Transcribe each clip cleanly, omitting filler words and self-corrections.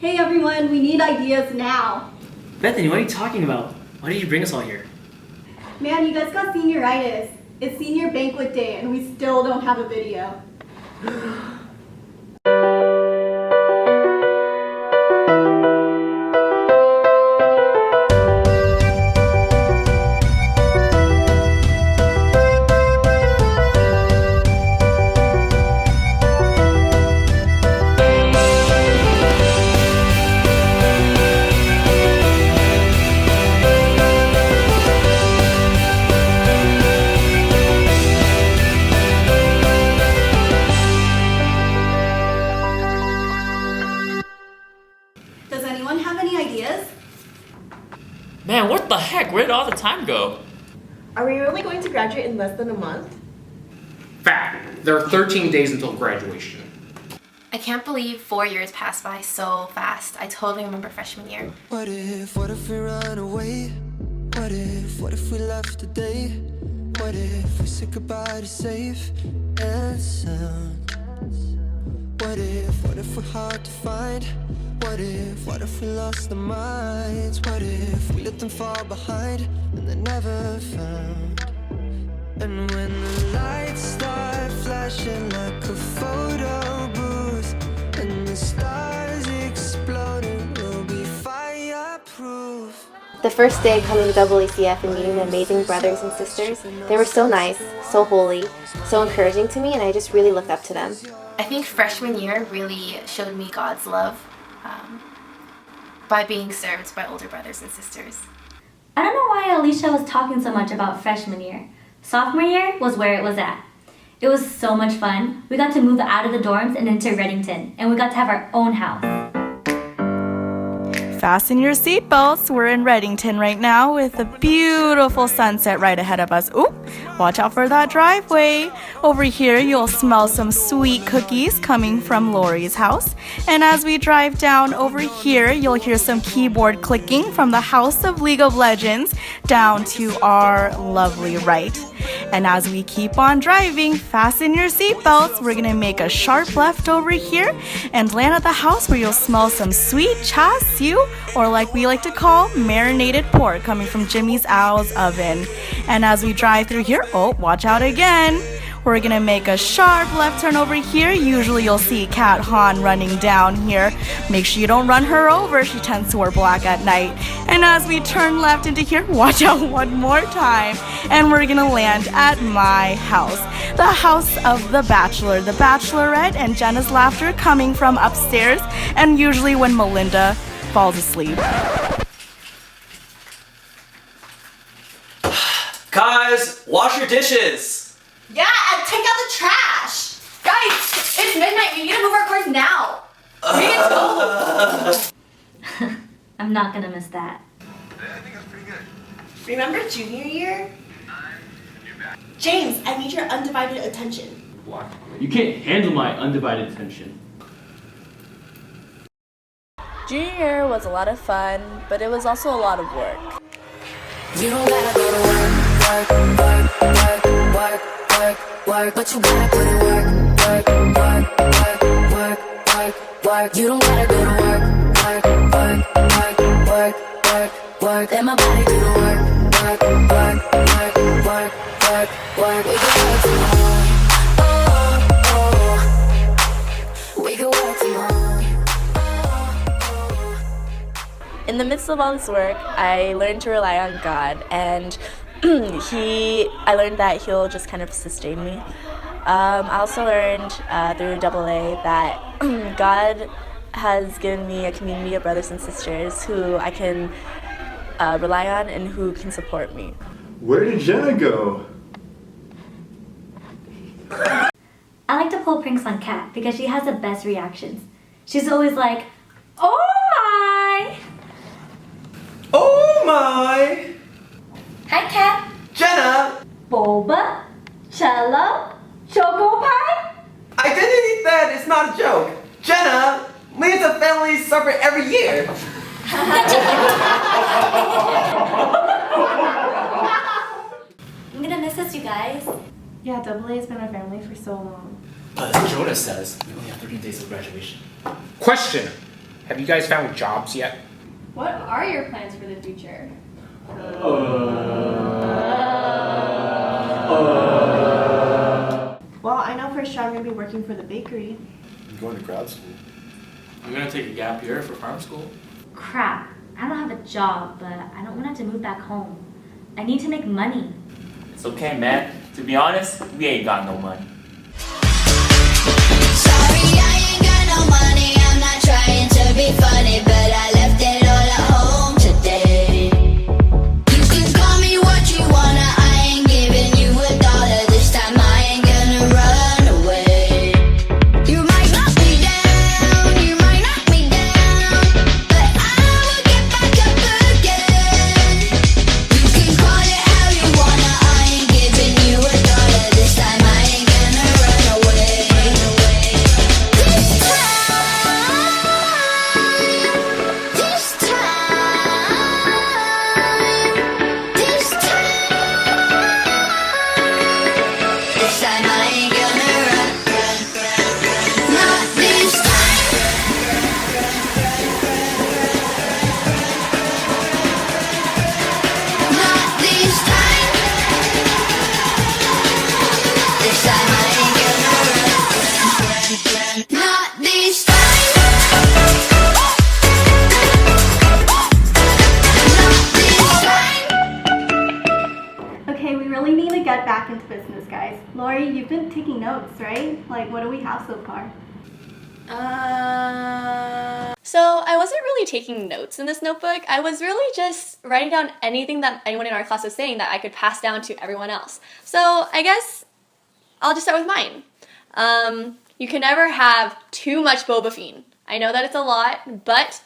Hey everyone, we need ideas now. Bethany, what are you talking about? Why did you bring us all here? Man, you guys got senioritis. It's senior banquet day and we still don't have a video. Does anyone have any ideas? Man, what the heck? Where did all the time go? Are we really going to graduate in less than a month? Fact. There are 13 days until graduation. I can't believe 4 years passed by so fast. I totally remember freshman year. What if we run away? What if we left today? What if we said goodbye to safe and sound? What if we're hard to find? What if we lost our minds? What if we let them fall behind and they're never found? And when the lights start flashing like a photo booth and the stars exploding, we'll be fireproof. The first day coming to AACF and meeting the amazing brothers and sisters, they were so nice, so holy, so encouraging to me, and I just really looked up to them. I think freshman year really showed me God's love by being served by older brothers and sisters. I don't know why Alicia was talking so much about freshman year. Sophomore year was where it was at. It was so much fun. We got to move out of the dorms and into Reddington, and we got to have our own house. Fasten your seatbelts. We're in Reddington right now with a beautiful sunset right ahead of us. Oop, watch out for that driveway. Over here, you'll smell some sweet cookies coming from Lori's house. And as we drive down over here, you'll hear some keyboard clicking from the House of League of Legends down to our lovely right. And as we keep on driving, fasten your seatbelts. We're gonna make a sharp left over here and land at the house where you'll smell some sweet char siu, or like we like to call, marinated pork coming from Jimmy's Owl's oven. And as we drive through here, oh, watch out again. We're gonna make a sharp left turn over here. Usually you'll see Cat Han running down here. Make sure you don't run her over. She tends to wear black at night. And as we turn left into here, watch out one more time. And we're gonna land at my house. The house of the Bachelor, the Bachelorette, and Jenna's laughter coming from upstairs. And usually when Melinda falls asleep. Guys, wash your dishes! Yeah, and take out the trash! Guys, it's midnight, we need to move our cars now! We need to go! I'm not gonna miss that. I think that's pretty good. Remember junior year? James, I need your undivided attention. What? You can't handle my undivided attention. Junior year was a lot of fun, but it was also a lot of work. You don't gotta go to work, work, work, work, work, work, work, but you gotta put in work, work, work, work, work, work, work. You don't gotta go to work, work, work, work, work, work, work. Let my body do the work, work, work, work, work, work, work. We can work tomorrow, oh, oh. We can work tomorrow. In the midst of all this work, I learned to rely on God, and I learned that He'll just kind of sustain me. I also learned through AA that God has given me a community of brothers and sisters who I can rely on and who can support me. Where did Jenna go? I like to pull pranks on Kat because she has the best reactions. She's always like, "Oh my!" Oh my! Hi, Kat. Jenna! Boba, cello, choco pie. I didn't eat that, it's not a joke. Jenna, we as a family suffer every year. I'm gonna miss us, you guys. Yeah, AA has been our family for so long. But as Jonas says, we only have 13 days of graduation. Question. Have you guys found jobs yet? What are your plans for the future? Well, I know for sure I'm going to be working for the bakery. I'm going to grad school. I'm gonna take a gap year for farm school. Crap, I don't have a job, but I don't want to have to move back home. I need to make money. It's okay, man. To be honest, we ain't got no money. Sorry, I ain't got no money. I'm not trying to be funny, but I left it all at home today. You can call me what you wanna. I ain't giving you $1 this time. I ain't gonna run away. You might knock me down, you might knock me down, but I will get back up again. You can call it how you wanna. I ain't giving you $1 this time. I ain't gonna run away. This time I ain't gonna run. Not this time. Not this time. This time I ain't gonna run. Not this time. Okay, we really need to get back into business, guys. Lori, you've been taking notes, right? Like, what do we have so far? So I wasn't really taking notes in this notebook. I was really just writing down anything that anyone in our class was saying that I could pass down to everyone else. So I guess I'll just start with mine. You can never have too much boba fiend. I know that it's a lot, but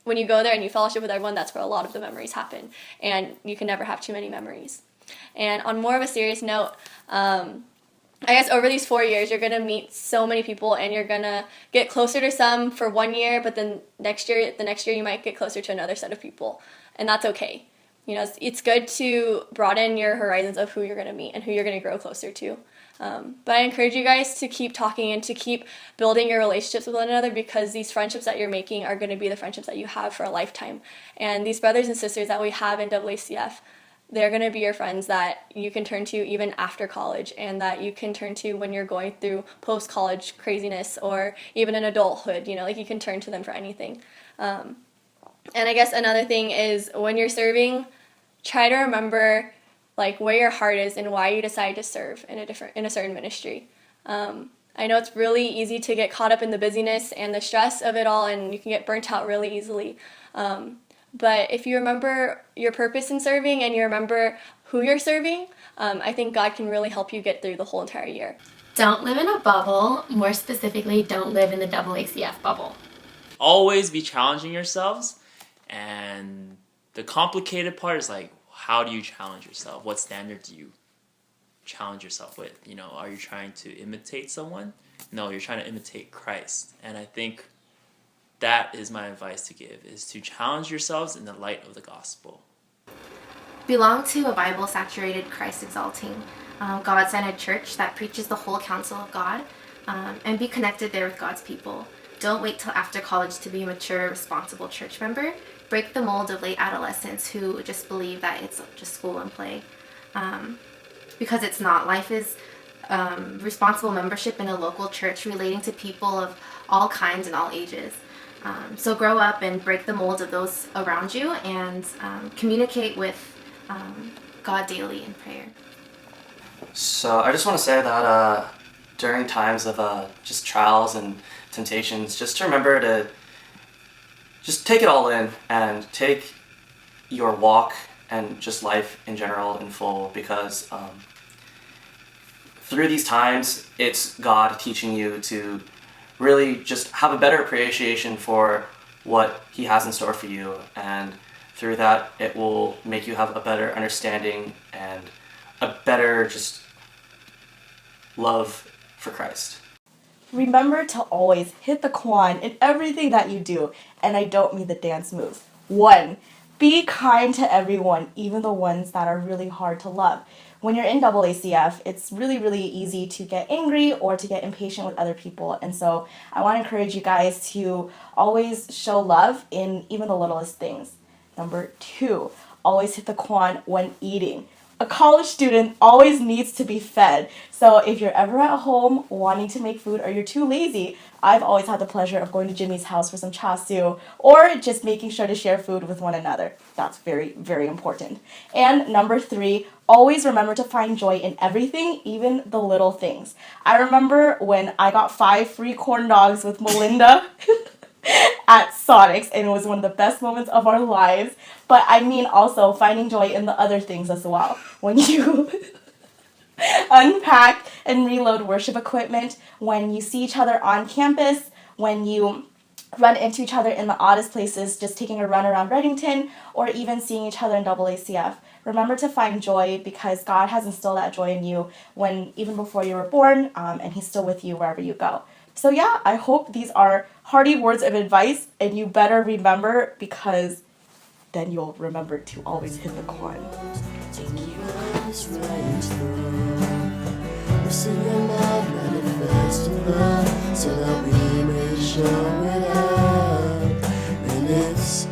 when you go there and you fellowship with everyone, that's where a lot of the memories happen. And you can never have too many memories. And on more of a serious note, I guess over these 4 years, you're going to meet so many people and you're going to get closer to some for 1 year, but then the next year you might get closer to another set of people. And that's okay. You know, it's good to broaden your horizons of who you're going to meet and who you're going to grow closer to. But I encourage you guys to keep talking and to keep building your relationships with one another, because these friendships that you're making are going to be the friendships that you have for a lifetime. And these brothers and sisters that we have in AACF, they're going to be your friends that you can turn to even after college, and that you can turn to when you're going through post-college craziness or even in adulthood. You know, like you can turn to them for anything. And I guess another thing is when you're serving, try to remember like where your heart is and why you decide to serve in a certain ministry. I know it's really easy to get caught up in the busyness and the stress of it all, and you can get burnt out really easily. But if you remember your purpose in serving and you remember who you're serving, I think God can really help you get through the whole entire year. Don't live in a bubble. More specifically, don't live in the AACF bubble. Always be challenging yourselves, and the complicated part is like, how do you challenge yourself? What standard do you challenge yourself with? You know, are you trying to imitate someone? No, you're trying to imitate Christ. And I think that is my advice to give, is to challenge yourselves in the light of the gospel. Belong to a Bible-saturated, Christ-exalting, God-centered church that preaches the whole counsel of God, and be connected there with God's people. Don't wait till after college to be a mature, responsible church member. Break the mold of late adolescents who just believe that it's just school and play. Because it's not. Life is responsible membership in a local church relating to people of all kinds and all ages. So grow up and break the mold of those around you, and communicate with God daily in prayer. So I just want to say that during times of just trials and temptations, just to remember to just take it all in and take your walk and just life in general in full, because through these times, it's God teaching you to really just have a better appreciation for what He has in store for you, and through that, it will make you have a better understanding and a better just love for Christ. Remember to always hit the Quan in everything that you do, and I don't mean the dance moves. 1, be kind to everyone, even the ones that are really hard to love. when you're in AACF, it's really, really easy to get angry or to get impatient with other people. And so I want to encourage you guys to always show love in even the littlest things. Number 2, always hit the quan when eating. A college student always needs to be fed. So if you're ever at home wanting to make food or you're too lazy, I've always had the pleasure of going to Jimmy's house for some chasu or just making sure to share food with one another. That's very, very important. And number 3, always remember to find joy in everything, even the little things. I remember when I got 5 free corn dogs with Melinda at Sonic's, and it was one of the best moments of our lives. But I mean also finding joy in the other things as well. When you unpack and reload worship equipment, when you see each other on campus, when you run into each other in the oddest places, just taking a run around Reddington, or even seeing each other in AACF. Remember to find joy, because God has instilled that joy in you even before you were born, and He's still with you wherever you go. So yeah, I hope these are hearty words of advice, and you better remember, because then you'll remember to always hit the quan. Thank you. So that we may show it out in its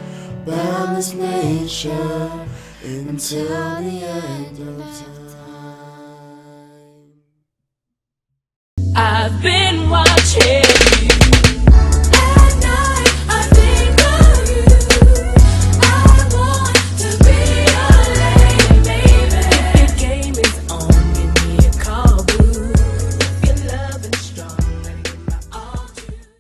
boundless nature until the end of